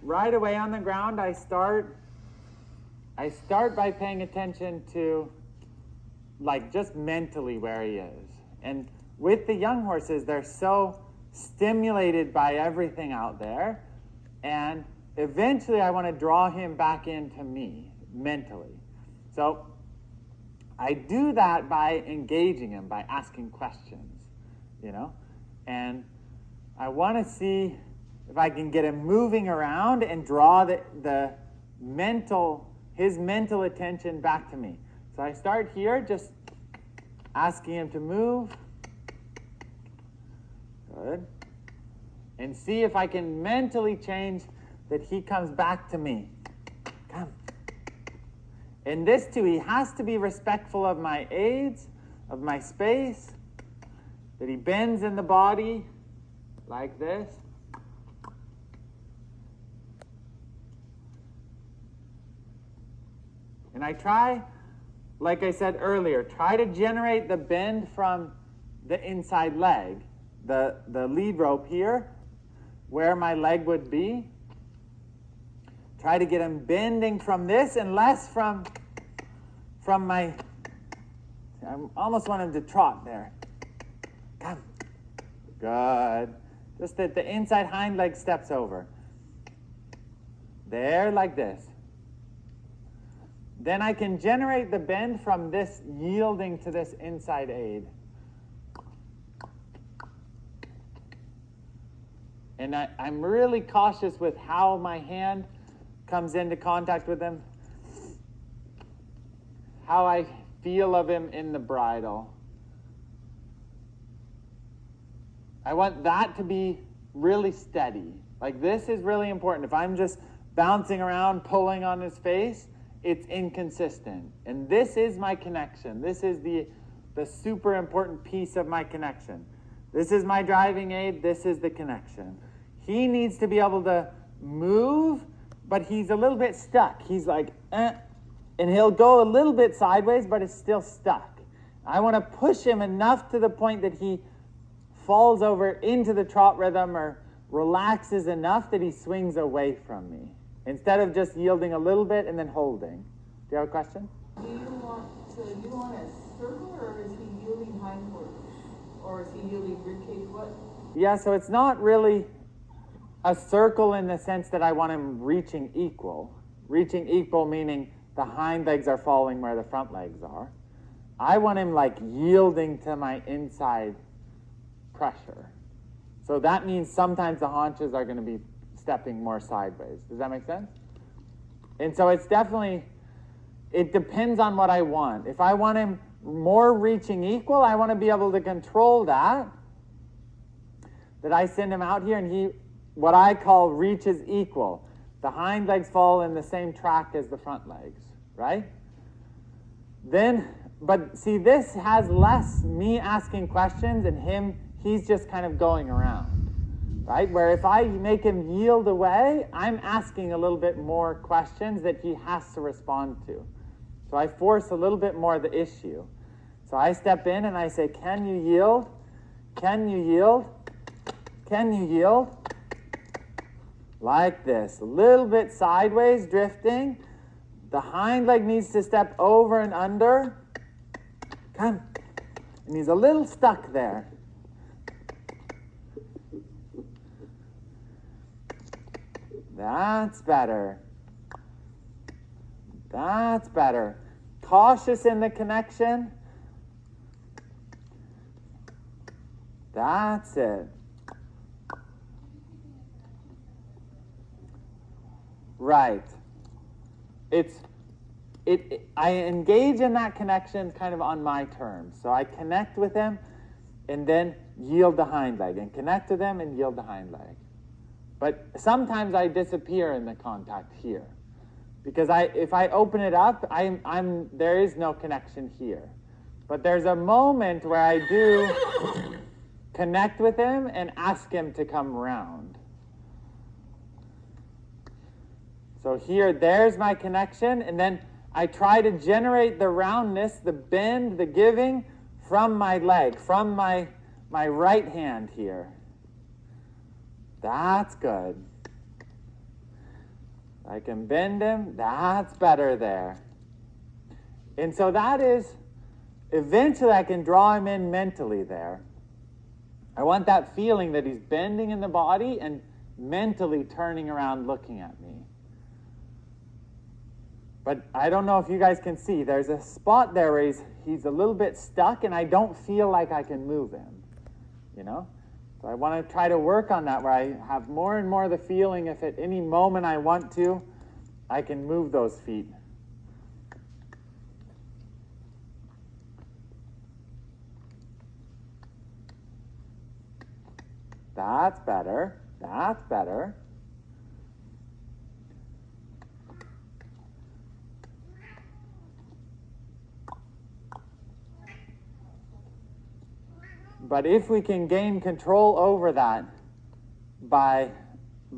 right away on the ground, I start by paying attention to like just mentally where he is. And with the young horses, they're so stimulated by everything out there, and eventually I want to draw him back into me mentally. So I do that by engaging him, by asking questions, and I want to see if I can get him moving around and draw his mental attention back to me. So I start here, just asking him to move. Good. And see if I can mentally change that he comes back to me. Come. In this too, he has to be respectful of my aids, of my space, that he bends in the body like this. And I try, like I said earlier, try to generate the bend from the inside leg, the lead rope here, where my leg would be. Try to get him bending from this and less from my, I almost want him to trot there. Come. Good. Just that the inside hind leg steps over. There, like this. Then I can generate the bend from this yielding to this inside aid. And I'm really cautious with how my hand comes into contact with him, how I feel of him in the bridle. I want that to be really steady. Like, this is really important. If I'm just bouncing around, pulling on his face, it's inconsistent. And this is my connection. This is the super important piece of my connection. This is my driving aid. This is the connection. He needs to be able to move, but he's a little bit stuck. He's like, and he'll go a little bit sideways, but it's still stuck. I want to push him enough to the point that he falls over into the trot rhythm or relaxes enough that he swings away from me, instead of just yielding a little bit and then holding. Do you have a question? Do you want a circle, or is he yielding hindfoot? Or is he yielding ribcage? What? Yeah, so it's not really a circle in the sense that I want him reaching equal. Reaching equal meaning the hind legs are falling where the front legs are. I want him like yielding to my inside pressure. So that means sometimes the haunches are going to be stepping more sideways. Does that make sense? And so it's definitely, it depends on what I want. If I want him more reaching equal, I want to be able to control that I send him out here and he, what I call reaches equal. The hind legs fall in the same track as the front legs, right? Then, but see, this has less me asking questions and him, he's just kind of going around, right? Where if I make him yield away, I'm asking a little bit more questions that he has to respond to. So I force a little bit more of the issue. So I step in and I say, can you yield? Can you yield? Can you yield? Like this, a little bit sideways, drifting. The hind leg needs to step over and under. Come. And he's a little stuck there. That's better. That's better. Cautious in the connection. That's it. Right. I engage in that connection kind of on my terms. So I connect with him and then yield the hind leg, and connect to them and yield the hind leg. But sometimes I disappear in the contact here, because if I open it up, there is no connection here. But there's a moment where I do connect with him and ask him to come around. So here, there's my connection, and then I try to generate the roundness, the bend, the giving from my leg, from my right hand here. That's good. I can bend him. That's better there. And so that is, eventually I can draw him in mentally there. I want that feeling that he's bending in the body and mentally turning around looking at me. But I don't know if you guys can see, there's a spot there where he's a little bit stuck and I don't feel like I can move him, you know? So I want to try to work on that where I have more and more the feeling if at any moment I want to, I can move those feet. That's better. That's better. But if we can gain control over that by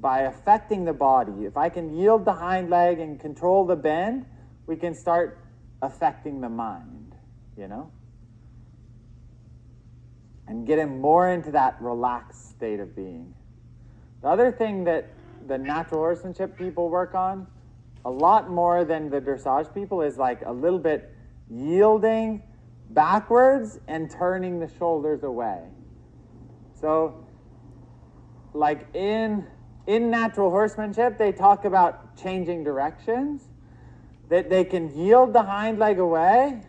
affecting the body, if I can yield the hind leg and control the bend, we can start affecting the mind, you know? And get him more into that relaxed state of being. The other thing that the natural horsemanship people work on, a lot more than the dressage people, is like a little bit yielding backwards and turning the shoulders away. So, like in natural horsemanship, they talk about changing directions, that they can yield the hind leg away,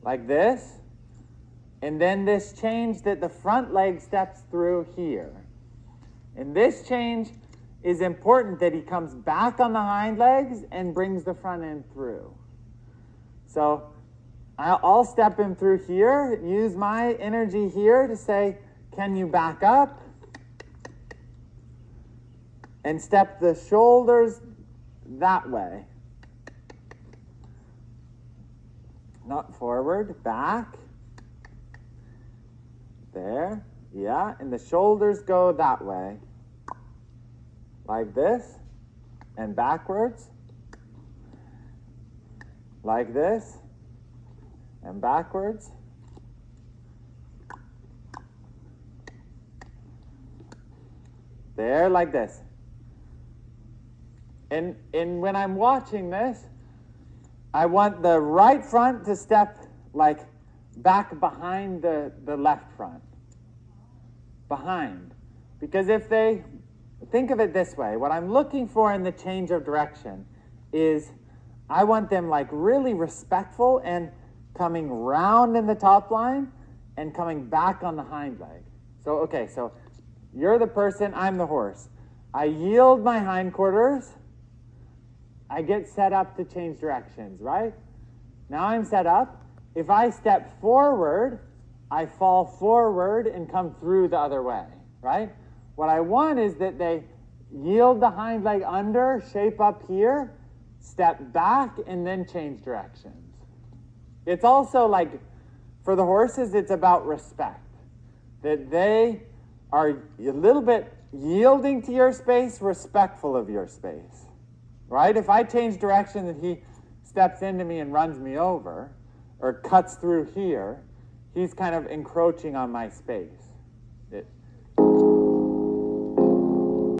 like this, and then this change that the front leg steps through here. And this change is important that he comes back on the hind legs and brings the front end through. So I'll step him through here, use my energy here to say, can you back up? And step the shoulders that way. Not forward, back. There, yeah, and the shoulders go that way. Like this, and backwards. Like this, and backwards. There, like this. And when I'm watching this, I want the right front to step like back behind the left front. Behind. Because if they, think of it this way, what I'm looking for in the change of direction is I want them like really respectful and coming round in the top line and coming back on the hind leg. So, okay, so you're the person, I'm the horse. I yield my hindquarters. I get set up to change directions, right? Now I'm set up. If I step forward, I fall forward and come through the other way, right? What I want is that they yield the hind leg under, shape up here, step back, and then change directions. It's also like, for the horses, it's about respect. That they are a little bit yielding to your space, respectful of your space. Right? If I change direction and he steps into me and runs me over, or cuts through here, he's kind of encroaching on my space.